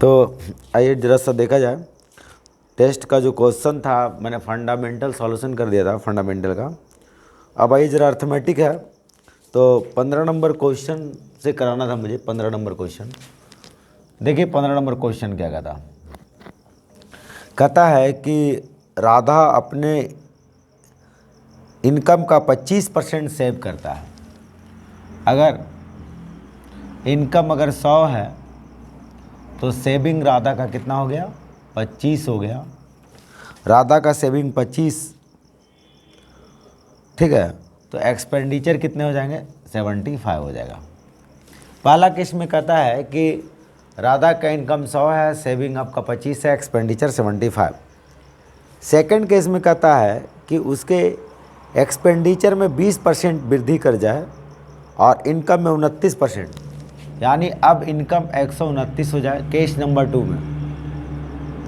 तो आइए जरा सा देखा जाए टेस्ट का जो क्वेश्चन था, मैंने फंडामेंटल सॉल्यूशन कर दिया था फंडामेंटल का। अब आइए जरा अर्थमेटिक है, तो 15 नंबर क्वेश्चन से कराना था मुझे। 15 नंबर क्वेश्चन देखिए, 15 नंबर क्वेश्चन क्या कहता है कि राधा अपने इनकम का 25% सेव करता है। अगर इनकम 100 है तो सेविंग राधा का कितना हो गया? 25 हो गया। राधा का सेविंग 25, ठीक है। तो एक्सपेंडिचर कितने हो जाएंगे? 75 हो जाएगा। पहला केस में कहता है कि राधा का इनकम 100 है, सेविंग आपका 25 है, एक्सपेंडिचर 75। सेकेंड केस में कहता है कि उसके एक्सपेंडिचर में 20% वृद्धि कर जाए और इनकम में 29%, यानी अब इनकम 129 हो जाए। केस नंबर 2 में,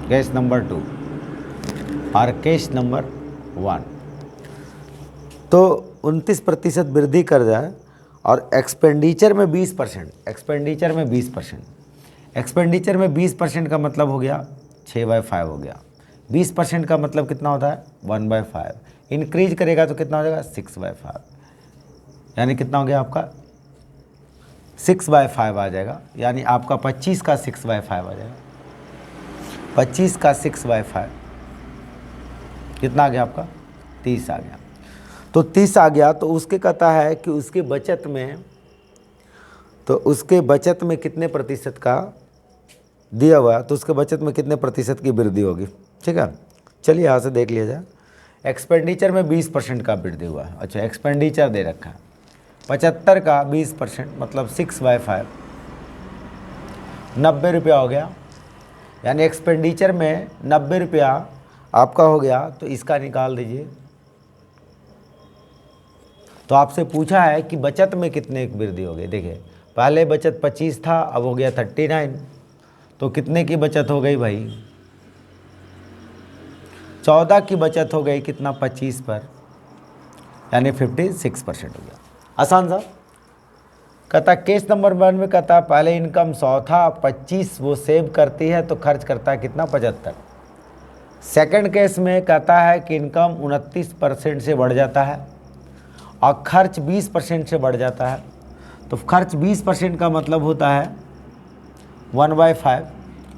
केस नंबर 2 और केस नंबर 1, तो 29% वृद्धि कर जाए और एक्सपेंडिचर में 20%, एक्सपेंडिचर में 20%, एक्सपेंडिचर में 20% का मतलब हो गया 6/5 हो गया। 20% का मतलब कितना होता है? 1/5। इंक्रीज करेगा तो कितना हो जाएगा? 6/5, यानी कितना हो गया आपका? 6/5 आ जाएगा। यानी आपका 25 का 6/5 आ जाएगा। 25 का 6/5 कितना आ गया आपका? 30 आ गया। तो 30 आ गया तो उसके कहता है कि उसके बचत में, तो उसके बचत में कितने प्रतिशत का दिया हुआ है, तो उसके बचत में कितने प्रतिशत की वृद्धि होगी। ठीक है, चलिए यहाँ से देख लिया जाए। एक्सपेंडिचर में 20% का वृद्धि हुआ है। अच्छा, एक्सपेंडिचर दे रखा है 75 का 20% मतलब 6/5, 90 रुपया हो गया। यानी एक्सपेंडिचर में 90 रुपया आपका हो गया, तो इसका निकाल दीजिए। तो आपसे पूछा है कि बचत में कितने की वृद्धि हो गई। देखिए, पहले बचत 25 था, अब हो गया 39, तो कितने की बचत हो गई भाई? 14 की बचत हो गई। कितना? 25 पर, यानी 56% हो गया। आसान सा। कहता केस नंबर 1 में कहता पहले इनकम 100 था, 25 वो सेव करती है तो खर्च करता है कितना? 75। सेकंड केस में कहता है कि इनकम 29% से बढ़ जाता है और खर्च 20% से बढ़ जाता है। तो खर्च 20% का मतलब होता है 1/5,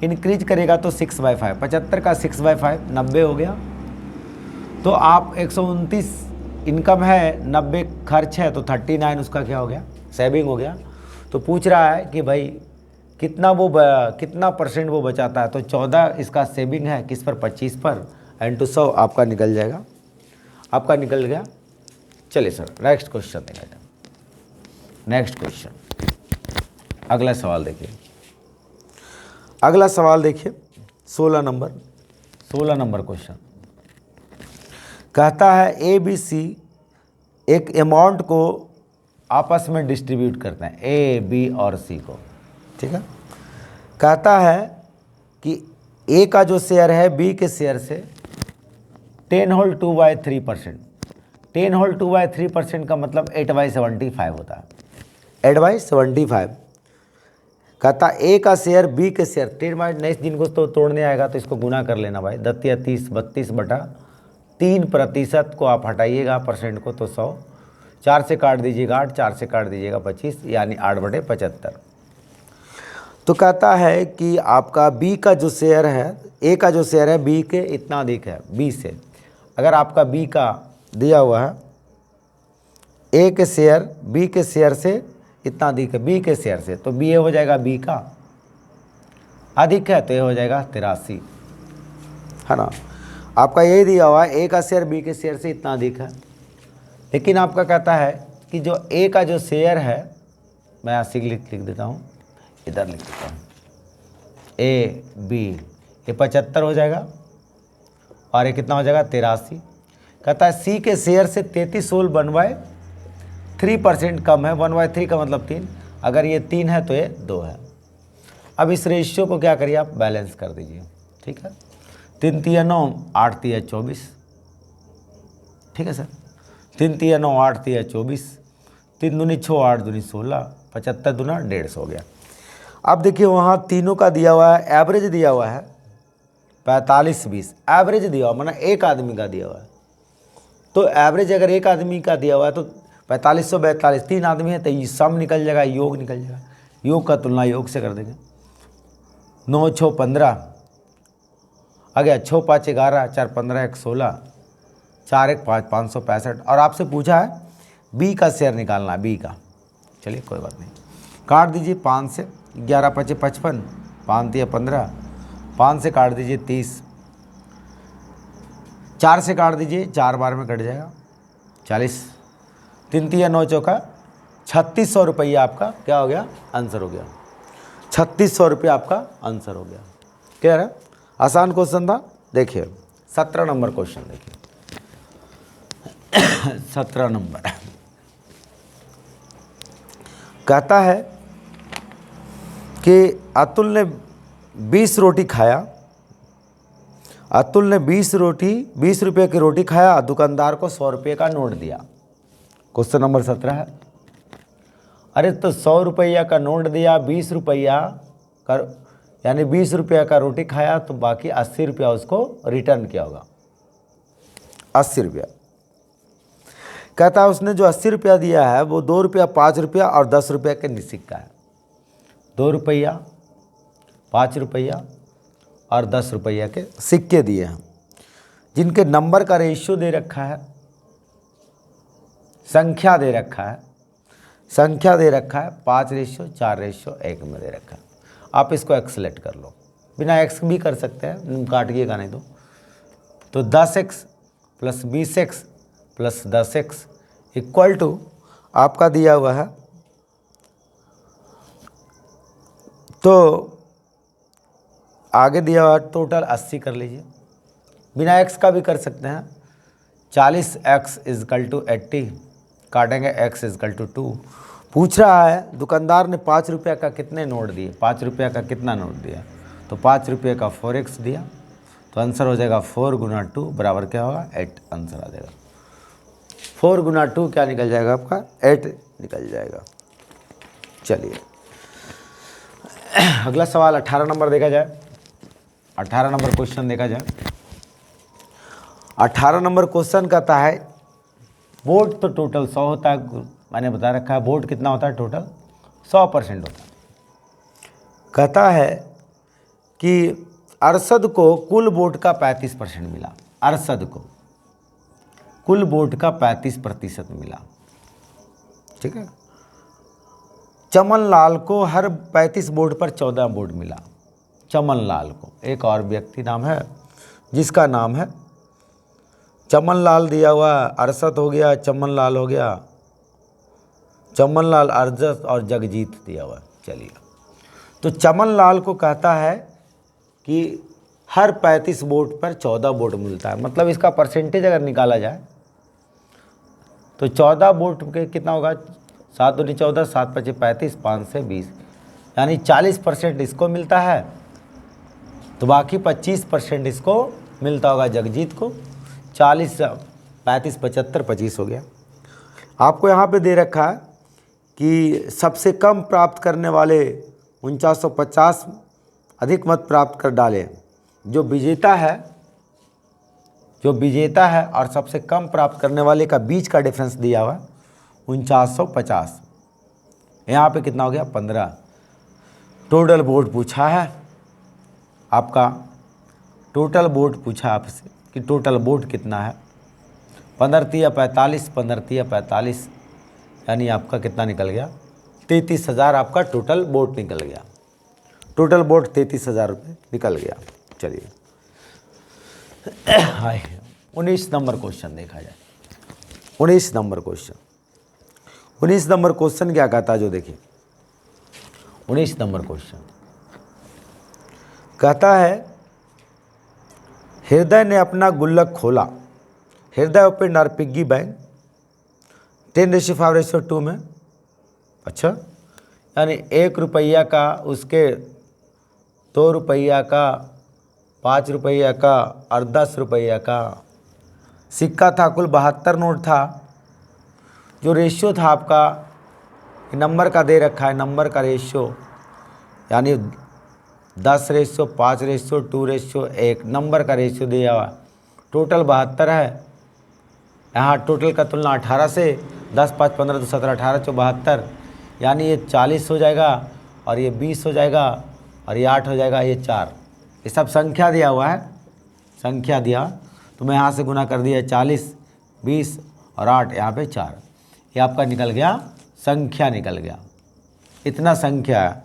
इंक्रीज करेगा तो 6/5। 75 का 6/5 90 हो गया। तो आप 129 इनकम है, 90 खर्च है, तो 39 उसका क्या हो गया? सेविंग हो गया। तो पूछ रहा है कि भाई कितना परसेंट वो बचाता है। तो 14 इसका सेविंग है, किस पर? 25 पर, एंड टू 100 आपका निकल जाएगा। आपका निकल गया। चलिए सर, नेक्स्ट क्वेश्चन देखा जाए। नेक्स्ट क्वेश्चन, अगला सवाल देखिए। अगला सवाल देखिए, 16 नंबर क्वेश्चन कहता है ABC एक अमाउंट को आपस में डिस्ट्रीब्यूट करते हैं, A, B और C को। ठीक है, कहता है कि A का जो शेयर है B के शेयर से 10 होल 2/3%। 10 होल 2/3% का मतलब 8/75 होता है। 8/75 कहता A का शेयर B के शेयर 10/9, जिनको तो तोड़ने आएगा तो इसको गुना कर लेना भाई। 10 या 30, 32/3% को आप हटाइएगा परसेंट को, तो 100। 4 से काट दीजिएगा 8, 4 से काट दीजिएगा 25, यानी 8/75। तो कहता है कि आपका B का जो शेयर है, A का जो शेयर है B के इतना अधिक है B से। अगर आपका B का दिया हुआ है A के शेयर B के शेयर से इतना अधिक है B के शेयर से, तो B हो जाएगा B का अधिक है, तो ये हो जाएगा 83, है ना। आपका यही दिया हुआ है A का शेयर B के शेयर से इतना अधिक है। लेकिन आपका कहता है कि जो A का जो शेयर है, मैं यहाँ लिख देता हूँ, इधर लिख देता हूँ, A B, ये 75 हो जाएगा और ये कितना हो जाएगा? 83। कहता है C के शेयर से 33 होल 1/3% कम है। 1/3 का मतलब 3, अगर ये 3 है तो ये 2 है। अब इस रेशियो को क्या करिए आप? बैलेंस कर दीजिए। ठीक है, 3 तिया 9, 8 तिया 24। ठीक है सर, 3 तिया 9, 8 तिया 24, 3 दूनी 6, 8 दूनी 16, 75 दूना 150 हो गया। अब देखिए वहाँ तीनों का दिया हुआ है, एवरेज दिया हुआ है 45-20, एवरेज दिया हुआ मतलब एक आदमी का दिया हुआ है। तो एवरेज अगर एक आदमी का दिया हुआ है तो 4542, 3 आदमी है तो ये सम निकल जाएगा, योग निकल जाएगा। योग का तुलना योग से कर देंगे। 9 6 15 आ गया, 6 5 11, 4 15 1 16, 4 1 5 565। और आपसे पूछा है बी का शेयर निकालना है, बी का। चलिए कोई बात नहीं, काट दीजिए 5 से, 11 5 55, 5 3 15, 5 से काट दीजिए 30, 4 से काट दीजिए, 4 बार में कट जाएगा 40, 3 3 9 चौका 3600 रुपया आपका क्या हो गया, आंसर हो गया। 3600 रुपया आपका आंसर हो गया। क्लियर है? आसान क्वेश्चन था। देखिए 17 नंबर क्वेश्चन देखिए 17 नंबर कहता है कि अतुल ने 20 रोटी खाया, अतुल ने 20 रुपये की रोटी खाया, दुकानदार को 100 रुपये का नोट दिया। क्वेश्चन नंबर 17 है। अरे तो 100 रुपया का नोट दिया, 20 रुपया का यानी 20 रुपया का रोटी खाया, तो बाकी 80 रुपया उसको रिटर्न किया होगा। 80 रुपया कहता है उसने जो 80 रुपया दिया है वो 2 रुपया, 5 रुपया और 10 रुपया के सिक्का है। 2 रुपया, 5 रुपया और 10 रुपया के सिक्के दिए हैं, जिनके नंबर का रेशियो दे रखा है, संख्या दे रखा है, 5:4:1 में दे रखा है। आप इसको एक्सलेट कर लो, बिना एक्स भी कर सकते हैं, काटिएगा नहीं तो 10x + 20x + 10x equal to आपका दिया हुआ है, तो आगे दिया हुआ टोटल 80 कर लीजिए, बिना x का भी कर सकते हैं। 40x = 80, काटेंगे x = 2। पूछ रहा है दुकानदार ने 5 रुपया का कितने नोट दिए, 5 रुपया का कितना नोट दिया, तो 5 रुपये का 4x दिया, तो आंसर हो जाएगा 4 × 2 बराबर क्या होगा, 8 आंसर आ जाएगा। 4 × 2 क्या निकल जाएगा आपका, 8 निकल जाएगा। चलिए अगला सवाल 18 नंबर देखा जाए। 18 नंबर क्वेश्चन देखा जाए। 18 नंबर क्वेश्चन कहता है वोट तो टोटल 100 होता है, मैंने बता रखा है वोट कितना होता है, टोटल 100% होता है। कहता है कि अरशद को कुल वोट का 35% मिला, अरशद को कुल वोट का 35% मिला, ठीक है। चमनलाल को हर 35 वोट पर 14 वोट मिला। चमनलाल को, एक और व्यक्ति नाम है जिसका नाम है चमनलाल दिया हुआ, अरशद हो गया, चमनलाल हो गया, चमनलाल, अरशद और जगजीत दिया हुआ। चलिए तो चमनलाल को कहता है कि हर 35 वोट पर 14 वोट मिलता है, मतलब इसका परसेंटेज अगर निकाला जाए तो 14 वोट के कितना होगा, 7 दूनी 14, 7 पचे 35, 5 से 20, यानी 40% इसको मिलता है, तो बाकी 25% इसको मिलता होगा जगजीत को। 40 35 75 25 हो गया। आपको यहाँ पे दे रखा है कि सबसे कम प्राप्त करने वाले 4950 अधिक मत प्राप्त कर डाले। जो विजेता है और सबसे कम प्राप्त करने वाले का बीच का डिफरेंस दिया हुआ 4950, यहाँ पे कितना हो गया 15। टोटल वोट पूछा है आपका, टोटल वोट पूछा आपसे कि टोटल वोट कितना है, 15 45, 15 45, यानी आपका कितना निकल गया 33,000 आपका टोटल वोट निकल गया। टोटल वोट 33,000 रुपये निकल गया। चलिए 19 नंबर क्वेश्चन देखा जाए। 19 नंबर क्वेश्चन क्या कहता है, जो देखिए 19 नंबर क्वेश्चन कहता है हृदय ने अपना गुल्लक खोला। हृदय ओपन आर पिग्गी बैंक 10:5:2 में। अच्छा, यानी 1 रुपया का, उसके 2 रुपया का, 5 रुपया का और 10 रुपया का सिक्का था। कुल 72 नोट था। जो रेशियो था आपका नंबर का दे रखा है, नंबर का रेशियो यानी 10:5:2:1 नंबर का रेशियो दिया हुआ। टोटल 72 है। यहाँ टोटल का तुलना 18 से, 10 5 15 तो 17 18 तो 72, यानी ये 40 हो जाएगा और ये 20 हो जाएगा और ये 8 हो जाएगा, ये 4। ये सब संख्या दिया हुआ है, संख्या दिया तो मैं यहाँ से गुना कर दिया 40 20 और 8, यहाँ पे 4। ये आपका निकल गया, संख्या निकल गया, इतना संख्या है।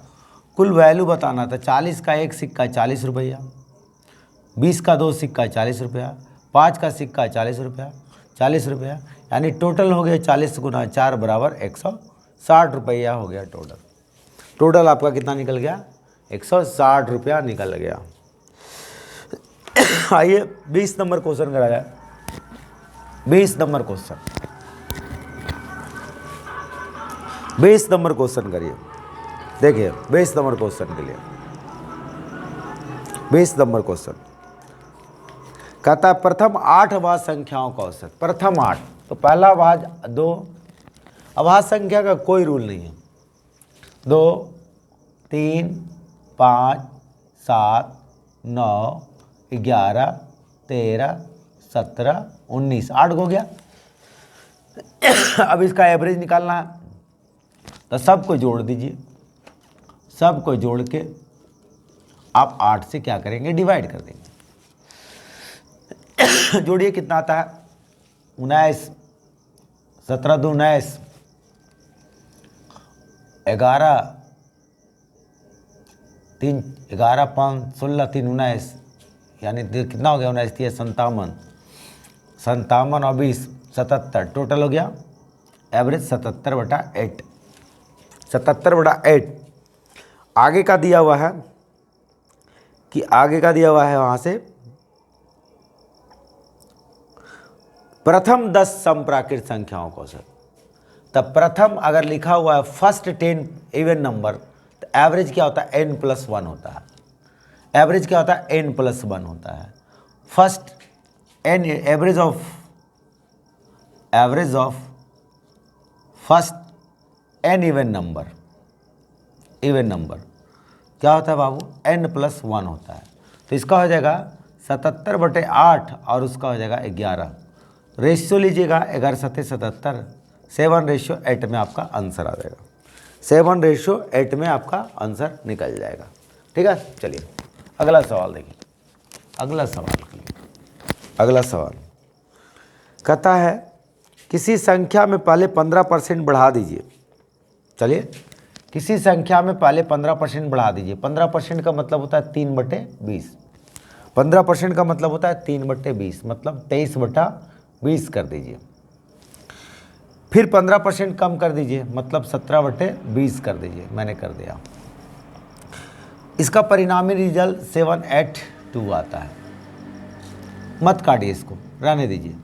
कुल वैल्यू बताना था। 40 का एक सिक्का 40 रुपया, 20 का 2 सिक्का 40 रुपया, 5 का सिक्का 40 रुपया, 40 रुपया, यानी टोटल हो गया 40 गुना 4 बराबर 160 रुपया हो गया टोटल। टोटल आपका कितना निकल गया? 160 रुपया निकल गया। आइए 20 नंबर क्वेश्चन करा जाए। 20 नंबर क्वेश्चन, 20 नंबर क्वेश्चन करिए। देखिए 20 नंबर क्वेश्चन के लिए, 20 नंबर क्वेश्चन कहता है प्रथम 8 अभाज्य संख्याओं का औसत। प्रथम 8, तो पहला अभाज्य 2, अभाज्य संख्या का कोई रूल नहीं है। 2 3 5 7 9 11 13 17 19, 8 हो गया। अब इसका एवरेज निकालना है, तो सबको जोड़ दीजिए। सबको जोड़ के आप 8 से क्या करेंगे? डिवाइड कर देंगे। जोड़िए, कितना आता है? 19, 17 2 19, 11 3 11 5 16 3 19, यानी कितना हो गया? 19 3 57, 57 और 20 77, टोटल हो गया एवरेज 77/8। 77/8। आगे का दिया हुआ है कि आगे का दिया हुआ है वहाँ से प्रथम 10 समप्राकृत संख्याओं का औसत। तब प्रथम अगर लिखा हुआ है फर्स्ट 10 इवन नंबर, तो एवरेज क्या होता है? n+1 होता है। एवरेज क्या होता है? n+1 होता है। First n, average of first n even number क्या होता है बाबू? n+1 होता है। तो इसका हो जाएगा 77/8 और उसका हो जाएगा 11। रेशियो लीजिएगा 11 7 77, 7:8 में आपका आंसर आ जाएगा। 7:8 में आपका आंसर निकल जाएगा। ठीक है, चलिए अगला सवाल देखिए। अगला सवाल कहता है किसी संख्या में पहले 15% बढ़ा दीजिए। चलिए, किसी संख्या में पहले 15% बढ़ा दीजिए। 15% का मतलब होता है 3/20। 15% का मतलब होता है 3/20, मतलब 23/20 कर दीजिए। फिर 15% कम कर दीजिए, मतलब 17/20 कर दीजिए। मैंने कर दिया। इसका परिणामी रिजल्ट 782 आता है। मत काटिए, इसको रहने दीजिए।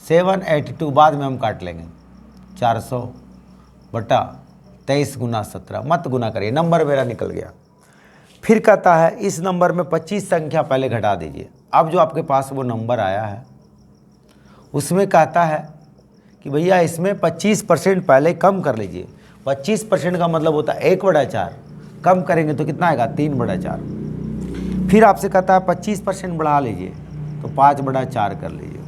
782 बाद में हम काट लेंगे। 400/23 गुना 17, मत गुना करिए, नंबर मेरा निकल गया। फिर कहता है इस नंबर में 25 संख्या पहले घटा दीजिए। अब जो आपके पास वो नंबर आया है उसमें कहता है कि भैया इसमें 25% पहले कम कर लीजिए। 25% का मतलब होता है 1/4, कम करेंगे तो कितना आएगा? 3/4। फिर आपसे कहता है 25% बढ़ा लीजिए, तो 5/4 कर लीजिए।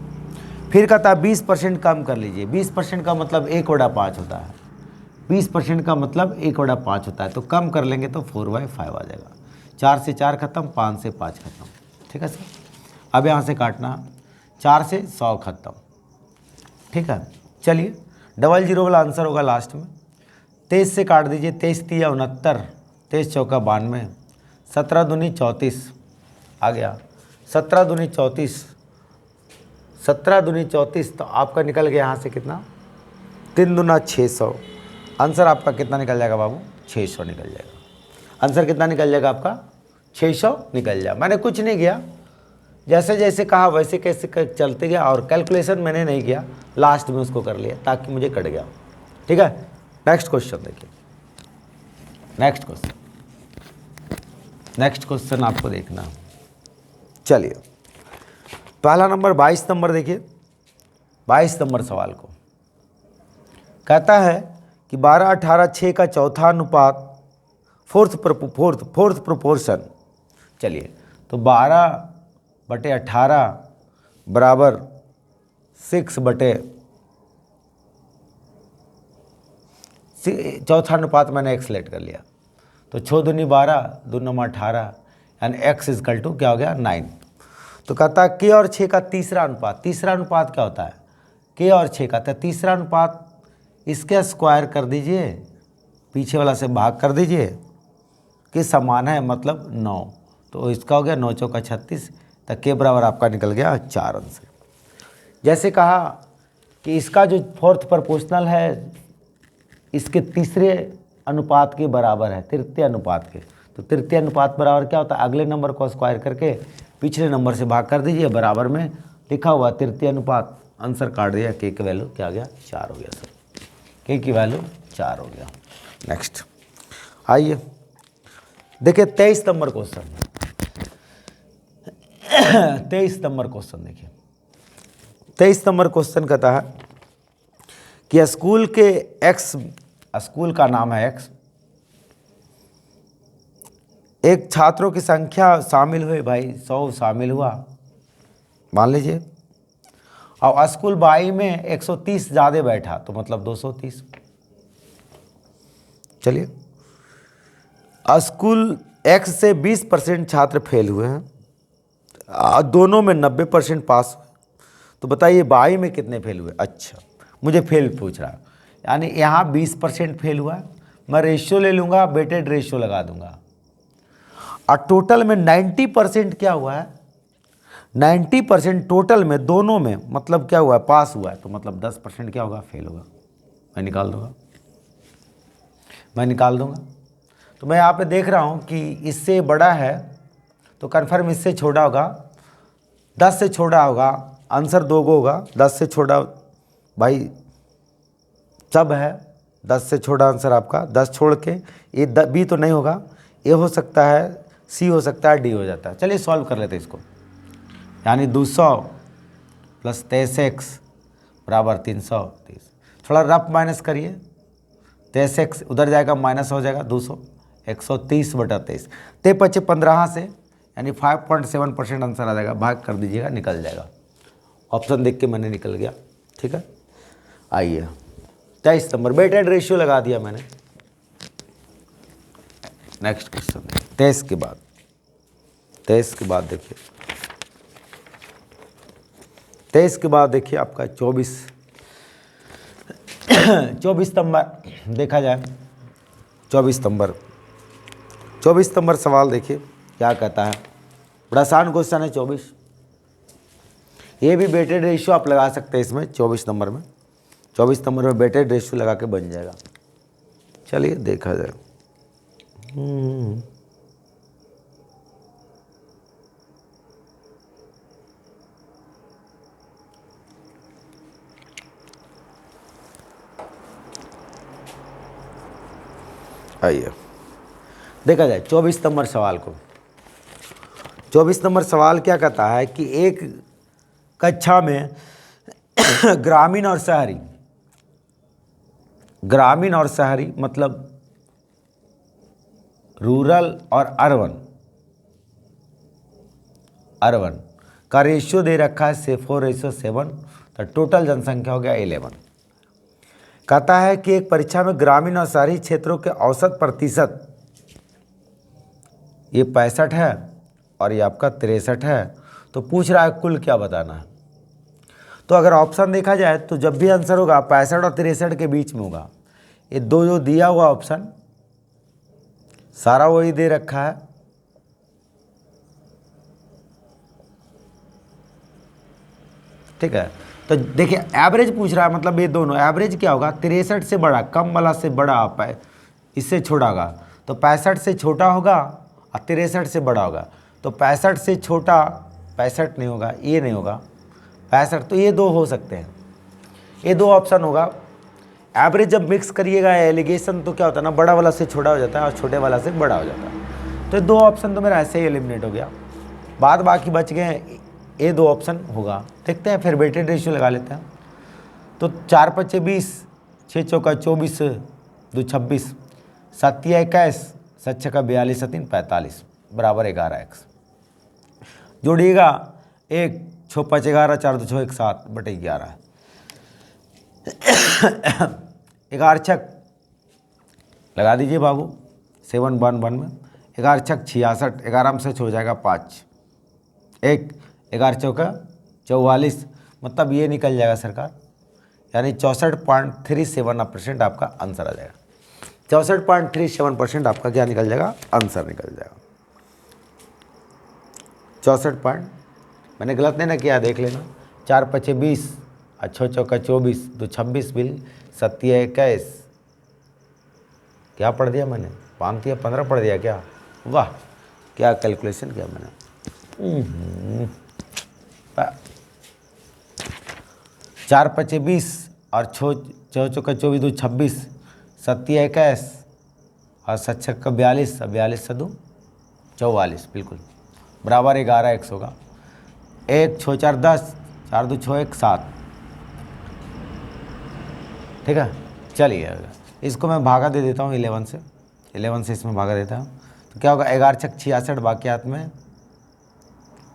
फिर कहता है 20% कम कर लीजिए। 20% का मतलब 1/5 होता है। 20% का मतलब 1/5 होता है, तो कम कर लेंगे तो 4/5 आ जाएगा। 4 से 4 खत्म, 5 से 5 खत्म। ठीक है सर, अब यहाँ से काटना, 4 से 100 खत्म। ठीक है, चलिए 00 वाला आंसर होगा लास्ट में। 23 से काट दीजिए, 23 × 3 = 69, 23 × 4 = 92, 17 दूनी 34 आ गया। 17 दूनी 34, 17 दूनी 34, तो आपका निकल गया यहाँ से कितना? 3 दूना 600। आंसर आपका कितना निकल जाएगा बाबू? 600 निकल जाएगा। आंसर कितना निकल जाएगा आपका? 600 निकल जाए। मैंने कुछ नहीं किया, जैसे जैसे कहा वैसे कैसे चलते गया, और कैलकुलेशन मैंने नहीं किया, लास्ट में उसको कर लिया ताकि मुझे कट गया। ठीक है, नेक्स्ट क्वेश्चन देखिए। नेक्स्ट क्वेश्चन आपको देखना। चलिए पहला नंबर 22 नंबर देखिए। 22 नंबर सवाल को कहता है कि 12 18 6 का चौथा अनुपात फोर्थ प्रोपोर्शन। चलिए, तो 12/18 बराबर 6/चौथा अनुपात मैंने x सेलेक्ट कर लिया। तो 6 दूनी 12, 2 9 18, यानी x इजकल टू क्या हो गया 9। तो कहता है k और 6 का तीसरा अनुपात क्या होता है? k और 6 का तीसरा अनुपात, इसके स्क्वायर कर दीजिए, पीछे वाला से भाग कर दीजिए, कि समान है मतलब 9। तो इसका हो गया 9 चौका 36, तो k बराबर आपका निकल गया 4 आंसर। जैसे कहा कि इसका जो फोर्थ प्रोपोर्शनल है इसके तीसरे अनुपात के बराबर है, तृतीय अनुपात के। तो तृतीय अनुपात बराबर क्या होता है? अगले नंबर को स्क्वायर करके पिछले नंबर से भाग कर दीजिए, बराबर में लिखा हुआ तृतीय अनुपात, आंसर काट दिया, k की वैल्यू क्या आ गया 4 हो गया सर, k की वैल्यू 4 हो गया। नेक्स्ट आइए देखिए 23 नंबर क्वेश्चन। 23 नंबर क्वेश्चन देखिए, 23 नंबर क्वेश्चन कहता है कि स्कूल का नाम है x, एक छात्रों की संख्या शामिल हुई, भाई 100 शामिल हुआ मान लीजिए, और स्कूल बाई में 130 ज़्यादा बैठा, तो मतलब 230। चलिए, स्कूल x से 20% छात्र फेल हुए हैं, दोनों में 90% पास हुए, तो बताइए बाई में कितने फेल हुए? अच्छा, मुझे फेल पूछ रहा है, यानी यहाँ 20% फेल हुआ, मैं रेशियो ले लूँगा, वेटेड रेशियो लगा दूंगा, और टोटल में 90% क्या हुआ है? 90% टोटल में, दोनों में मतलब क्या हुआ है? पास हुआ है, तो मतलब 10% क्या होगा? फेल होगा। मैं निकाल दूंगा। तो मैं यहाँ पे देख रहा हूँ कि इससे बड़ा है तो कन्फर्म इससे छोटा होगा, 10 से छोटा होगा, आंसर 2 गो होगा, 10 से छोटा भाई सब है, 10 से छोटा आंसर आपका, 10 छोड़ के ये बी तो नहीं होगा, ए हो सकता है, सी हो सकता है, डी हो जाता है। चलिए सॉल्व कर लेते हैं इसको, यानी 200 प्लस 23x बराबर 330। थोड़ा रफ माइनस करिए, 23x उधर जाएगा माइनस हो जाएगा 200, 130/23, 15 से, यानी 5.7% आंसर आ जाएगा, भाग कर दीजिएगा, निकल जाएगा। ऑप्शन देख के मैंने निकल गया, ठीक है। आइए 23 नंबर, वेटेड रेशियो लगा दिया मैंने। नेक्स्ट क्वेश्चन 23 के बाद देखिए, 23 के बाद देखिए आपका 24 नंबर देखा जाए, 24 नंबर सवाल देखिए क्या कहता है, बड़ा आसान क्वेश्चन है 24। ये भी वेटेड रेशियो आप लगा सकते हैं इसमें, 24 नंबर में वेटेड रेशियो लगा के बन जाएगा। चलिए देखा जाए। आइए देखा जाए 24 नंबर सवाल को। 24 नंबर सवाल क्या कहता है कि एक कक्षा में ग्रामीण और शहरी मतलब रूरल और अर्बन का रेशियो दे रखा है 4:7, तो टोटल जनसंख्या हो गया 11। कहता है कि एक परीक्षा में ग्रामीण और शहरी क्षेत्रों के औसत प्रतिशत ये 65 है और ये आपका 63 है, तो पूछ रहा है कुल क्या बताना है। तो अगर ऑप्शन देखा जाए तो जब भी आंसर होगा 65 और 63 के बीच में होगा। ये दो जो दिया हुआ ऑप्शन सारा वही दे रखा है, ठीक है। तो देखिए एवरेज पूछ रहा है, मतलब ये दोनों एवरेज क्या होगा, 63 से बड़ा, कम वाला से बड़ा आप है, इससे छोटा होगा, तो 65 से छोटा होगा और 63 से बड़ा होगा। तो 65 से छोटा 65 नहीं होगा, ये नहीं होगा 65, तो ये दो हो सकते हैं, ये दो ऑप्शन होगा। एवरेज जब मिक्स करिएगा एलिगेशन तो क्या होता है ना, बड़ा वाला से छोटा हो जाता है और छोटे वाला से बड़ा हो जाता है। तो दो ऑप्शन तो मेरा ऐसे ही एलिमिनेट हो गया, बाद बाकी बच गए, ये दो ऑप्शन होगा। देखते हैं फिर वेटेड रेशियो लगा लेते हैं। तो 4 × 5 = 20, 6 × 4 = 24, 2 × 26, 7 × 21, 7 छक्का 42 3 45 बराबर 11x। जोड़िएगा 1 6 5 11 4 2 6 1 7 बटे 11। 11 छक लगा दीजिए बाबू 7 1 1 में 11 छक 66, 11 में से हो जाएगा 5, 1 11 चौका 44, मतलब ये निकल जाएगा सरकार, यानी 64.37% आपका आंसर आ जाएगा। 64.37% आपका क्या निकल जाएगा, आंसर निकल जाएगा। 64 मैंने गलत नहीं ना किया, देख लेना। 4 5 20, 6 चौका 24, 2 26 बिल 7 21, क्या पढ़ दिया मैंने, 5 या 15 पढ़ दिया क्या, वाह क्या कैलकुलेशन किया मैंने। 4 5 20 और 6 चौका 24 2 26, 7 21 और 7 छक्का 42, 42 से 2 44 बिल्कुल बराबर 11x होगा। 1 6 4 10, 4 2 6 1 7, ठीक है। चलिए इसको मैं भागा दे देता हूँ 11 से, 11 से इसमें भागा देता हूँ तो क्या होगा, 11 छक 66 बाकियात में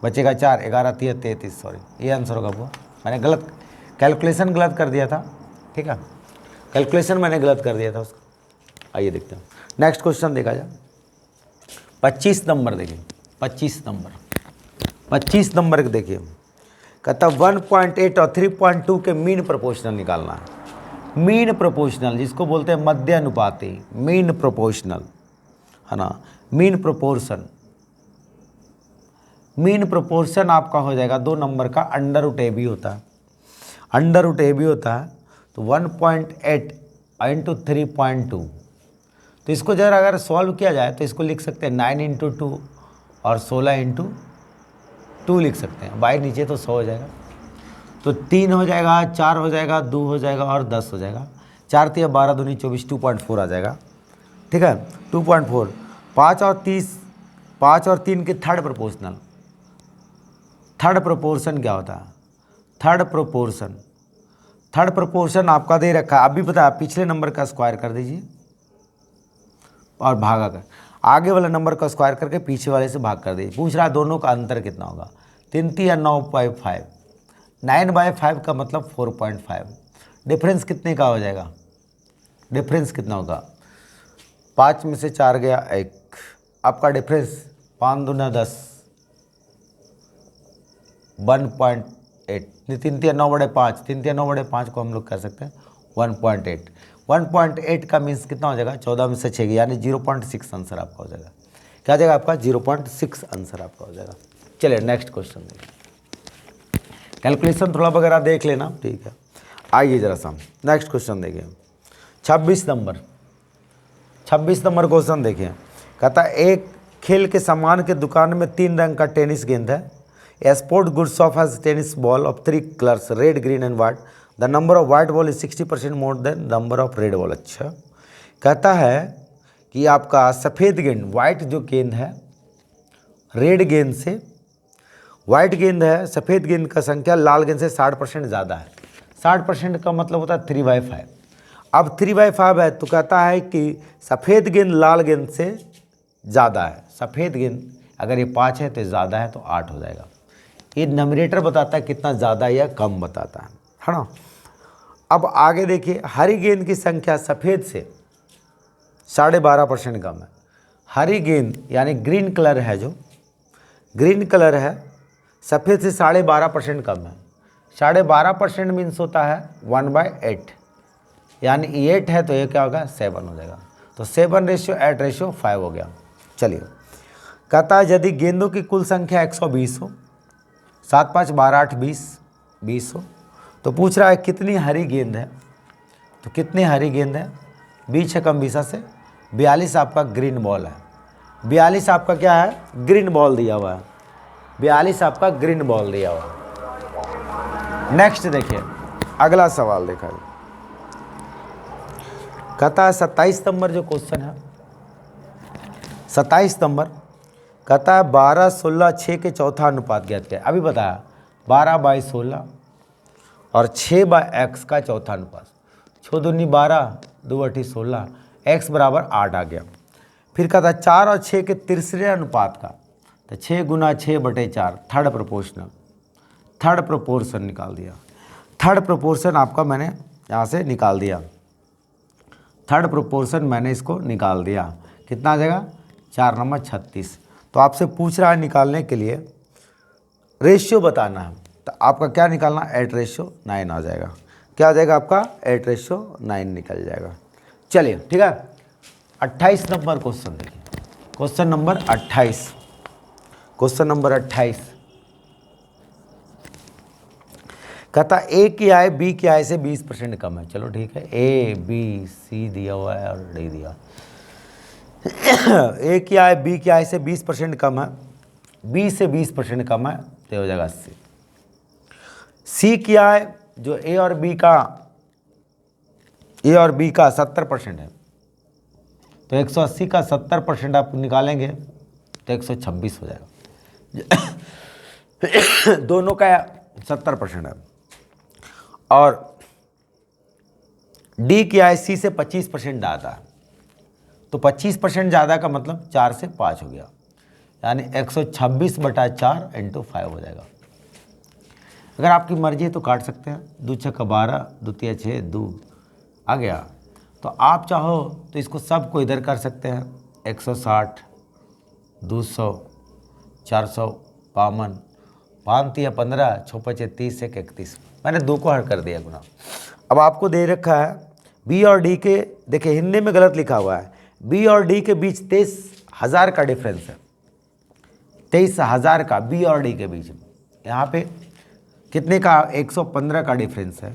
बचेगा 4, 11 3 33, सॉरी ये आंसर होगा वो। मैंने गलत कैलकुलेशन गलत कर दिया था, ठीक है, कैलकुलेशन मैंने गलत कर दिया था उसका। आइए देखते हैं नेक्स्ट क्वेश्चन देखा जाए। 25 नंबर देखिए, 25 नंबर देखिए, कहता 1.8 और 3.2 के मीन प्रोपोर्शनल निकालना है। मीन प्रोपोर्शनल जिसको बोलते हैं मध्य अनुपाती, मीन प्रोपोर्शनल है ना, मीन प्रोपोर्शन। मीन प्रोपोर्शन आपका हो जाएगा 2 नंबर का अंडर रूट ए बी होता है, अंडर रूट ए बी होता है तो 1.8 इंटू 3.2। तो इसको जरा अगर सॉल्व किया जाए तो इसको लिख सकते हैं 9 इंटू 2 और 16 इंटू 2 लिख सकते हैं। बाई नीचे तो 100 हो जाएगा, तो 3 हो जाएगा, 4 हो जाएगा, 2 हो जाएगा और 10 हो जाएगा। 4 3 12 दूनी 24, 2.4 आ जाएगा, ठीक है 2.4। 5 और 3 के थर्ड प्रोपोर्शनल, थर्ड प्रोपोर्शन क्या होता है, थर्ड प्रोपोर्शन आपका दे रखा है, अभी पता है पिछले नंबर का स्क्वायर कर दीजिए और भागा कर, आगे वाला नंबर का स्क्वायर करके पीछे वाले से भाग कर दीजिए। पूछ रहा है दोनों का अंतर कितना होगा, 3 3 9/5, 9/5 का मतलब 4.5। डिफरेंस कितने का हो जाएगा, डिफरेंस कितना होगा, 5 में से 4 गया 1, आपका डिफरेंस 5 दूना 10, 1.8। 3 3 9/5, 3 3 9/5 को हम लोग कर सकते हैं 1.8। 1.8 का मीन्स कितना हो जाएगा, 14 में से 6 गया, यानी 0.6 आंसर आपका हो जाएगा। क्या जाएगा आपका, 0.6 आंसर आपका हो जाएगा। चलिए नेक्स्ट क्वेश्चन देखिए, कैलकुलेशन थोड़ा वगैरह देख लेना, ठीक है। आइए जरा सा नेक्स्ट क्वेश्चन देखिए, 26 नंबर क्वेश्चन देखिए। कहता है एक खेल के सामान के दुकान में 3 रंग का टेनिस गेंद है। A sport good shop has tennis ball of 3 colors, red, green and white. The number of white ball is 60% more than number of red ball। अच्छा, कहता है कि आपका सफ़ेद गेंद, वाइट जो गेंद है, रेड गेंद से, वाइट गेंद है, सफ़ेद गेंद का संख्या लाल गेंद से 60% ज़्यादा है। 60% का मतलब होता है 3/5। अब 3/5 है तो कहता है कि सफ़ेद गेंद लाल गेंद से ज़्यादा है। सफ़ेद गेंद अगर ये 5 है तो ज़्यादा है तो 8 हो जाएगा। ये नंबरेटर बताता है कितना ज़्यादा या कम बताता है ना। अब आगे देखिए, हरी गेंद की संख्या सफ़ेद से 12.5% कम है। हरी गेंद यानी ग्रीन कलर है, जो ग्रीन कलर है सफ़ेद से 12.5% कम है। 12.5% मीन्स होता है 1/8, यानी 8 है तो ये क्या होगा, 7 हो जाएगा। तो 7:8:5 हो गया। चलिए, कहता है यदि गेंदों की कुल संख्या 120 हो, 7 5 12 8 20 हो, तो पूछ रहा है कितनी हरी गेंद है। तो कितनी हरी गेंद है, 20 कम 20 से 42 आपका ग्रीन बॉल है। 42 आपका क्या है, ग्रीन बॉल दिया हुआ है। 42 आपका ग्रीन बॉल दिया हुआ है। नेक्स्ट देखिए, अगला सवाल देखा जाए। कहता है 27 नंबर जो क्वेश्चन है, 27 नंबर कहता है 12 16 6 के चौथा अनुपात ज्ञात किया। अभी बताया 12/16 और 6/x का चौथा अनुपात। 6 दूनी 12, 2 8 16, x बराबर 8 आ गया। फिर कहता है 4 और 6 के तीसरे अनुपात का, तो 6 गुना 6/4 थर्ड प्रोपोर्शन निकाल दिया। थर्ड प्रोपोर्शन आपका मैंने यहाँ से निकाल दिया, थर्ड प्रोपोर्शन मैंने इसको निकाल दिया। कितना आ जाएगा? 4 नंबर 36। तो आपसे पूछ रहा है निकालने के लिए रेशियो बताना है, तो आपका क्या निकालना? 8:9 आ जाएगा। क्या आ जाएगा आपका? 8:9 निकल जाएगा। चलिए ठीक है, 28 नंबर क्वेश्चन देखिए, क्वेश्चन नंबर 28। क्वेश्चन नंबर 28 कहता ए की आय बी की आय से 20% कम है। चलो ठीक है, ए बी सी दिया हुआ है और डी दिया। ए की आय बी की आय से 20% कम है, बी से 20% कम है, तो हो जाएगा 80। सी की आय जो ए और बी का 70% है, तो 180 का 70% आप निकालेंगे तो 126 हो जाएगा। दोनों का 70% है। और डी की आय सी से 25% ज़्यादा है, तो 25% ज़्यादा का मतलब 4 से 5 हो गया, यानी 126/4 × 5 हो जाएगा। अगर आपकी मर्जी है तो काट सकते हैं, 2 छक्का 12, 2 तिया 6, 2 आ गया। तो आप चाहो तो इसको सबको इधर कर सकते हैं, 160, 200, 452, 5 तिया 15, 6 पचे 30, 1 31। मैंने 2 को हर कर दिया गुना। अब आपको दे रखा है बी और डी के, देखिए हिंदी में गलत लिखा हुआ है, बी और डी के बीच 23,000 का डिफरेंस है, 23,000 का बी और डी के बीच में। यहाँ पे कितने का? 115 का डिफरेंस है।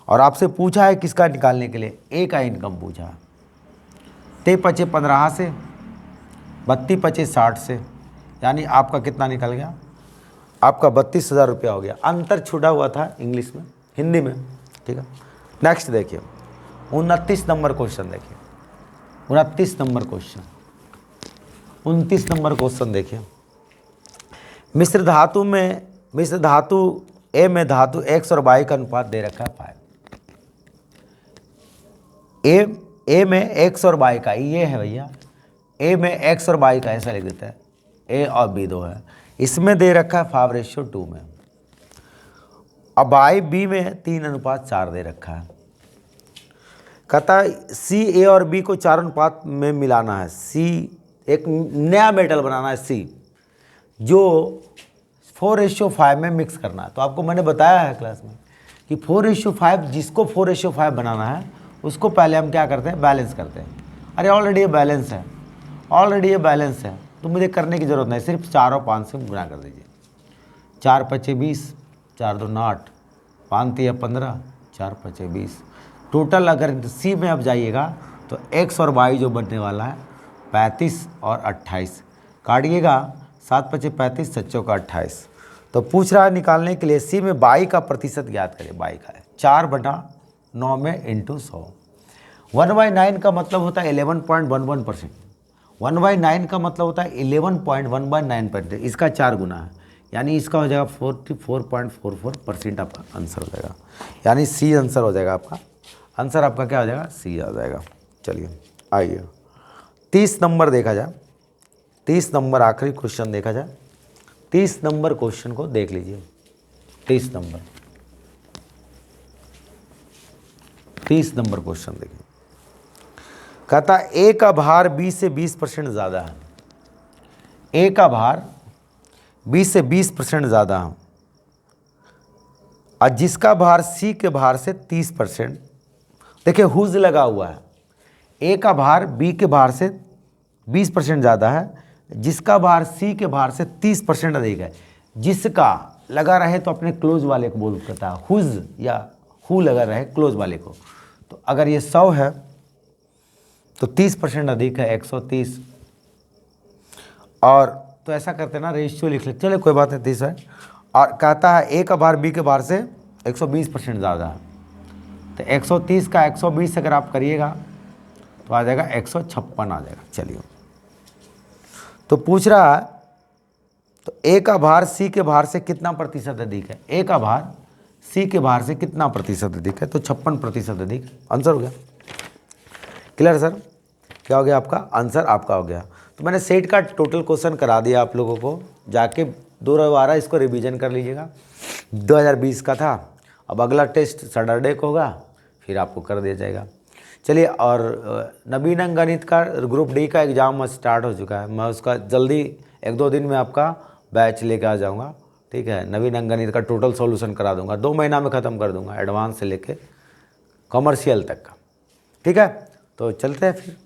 और आपसे पूछा है किसका निकालने के लिए? ए का इनकम पूछा है। 23 पचे 15 से, 32 पचे 60 से, यानी आपका कितना निकल गया? आपका 32,000 रुपया हो गया। अंतर छूटा हुआ था इंग्लिश में, हिंदी में, ठीक है। नेक्स्ट देखिए 29 नंबर क्वेश्चन देखिए, 29 नंबर क्वेश्चन, 29 नंबर क्वेश्चन देखिए। मिश्र धातु ए में धातु x और y का अनुपात दे रखा है 5। ए में x और y का, ये है भैया, ए में x और y का, ऐसा लिख देता है, ए और बी 2 है। इसमें दे रखा है 5:2 में। अब y b में 3:4 दे रखा है। कहता है सी ए और बी को 4 अनुपात में मिलाना है। सी एक नया मेटल बनाना है, सी जो 4:5 में मिक्स करना है। तो आपको मैंने बताया है क्लास में कि 4:5, जिसको 4:5 बनाना है उसको पहले हम क्या करते हैं? बैलेंस करते हैं। अरे ऑलरेडी ये बैलेंस है, ऑलरेडी ये बैलेंस है, तो मुझे करने की ज़रूरत नहीं, सिर्फ 4 और 5 से गुणा कर दीजिए। 4 पचे 20, 4 2 8, 5 तिया 15, 4 पचे 20। टोटल अगर सी में अब जाइएगा तो एक्स और वाई जो बनने वाला है 35 और 28, काटिएगा 7 पचे 35, 7 चौका 28। तो पूछ रहा है निकालने के लिए सी में बाई का प्रतिशत ज्ञात करें। बाई का है 4/9 में × 100। 1/9 का मतलब होता है 11.11%। 1/9 का मतलब होता है 11.1/9%। इसका 4 गुना है, यानी इसका हो जाएगा 44.44% आपका आंसर हो जाएगा, यानी सी आंसर हो जाएगा आपका। आंसर आपका क्या हो जाएगा? सी आ जाएगा। चलिए आइए 30 नंबर देखा जाए, 30 नंबर आखिरी क्वेश्चन देखा जाए। 30 नंबर क्वेश्चन को देख लीजिए। 30 नंबर क्वेश्चन देखिए। कहता ए का भार 20 से 20% ज़्यादा है। ए का भार 20 से 20% ज़्यादा है, और जिसका भार सी के भार से 30%, देखिए हुज लगा हुआ है। ए का भार बी के भार से 20% ज़्यादा है, जिसका भार सी के भार से 30% अधिक है। जिसका लगा रहे तो अपने क्लोज वाले को बोल करता है, हुज या हु लगा रहे क्लोज वाले को। तो अगर ये 100 है तो 30% अधिक है, 130। और तो ऐसा करते ना, रेशियो लिख लेते, चलो कोई बात नहीं, 30 है। और कहता है ए का भार बी के भार से 120% ज़्यादा है, तो 130 का 120 अगर आप करिएगा तो आ जाएगा 156 आ जाएगा। चलिए तो पूछ रहा है तो ए का भार सी के भार से कितना प्रतिशत अधिक है? ए का भार सी के भार से कितना प्रतिशत अधिक है? तो 56% अधिक। आंसर हो गया। Clear sir? क्या हो गया आपका आंसर, आपका हो गया। तो मैंने सेट का टोटल क्वेश्चन करा दिया आप लोगों को, जाके दोबारा इसको रिवीजन कर लीजिएगा। 2020 का था, अब अगला टेस्ट सैटरडे को होगा, फिर आपको कर दिया जाएगा। चलिए, और नवीन अंक गणित का ग्रुप डी का एग्ज़ाम स्टार्ट हो चुका है, मैं उसका जल्दी 1-2 दिन में आपका बैच लेके आ जाऊँगा, ठीक है। नवीन अंक गणित का टोटल सॉल्यूशन करा दूंगा, 2 महीना में ख़त्म कर दूंगा, एडवांस से लेके कॉमर्शियल तक का, ठीक है। तो चलते हैं फिर।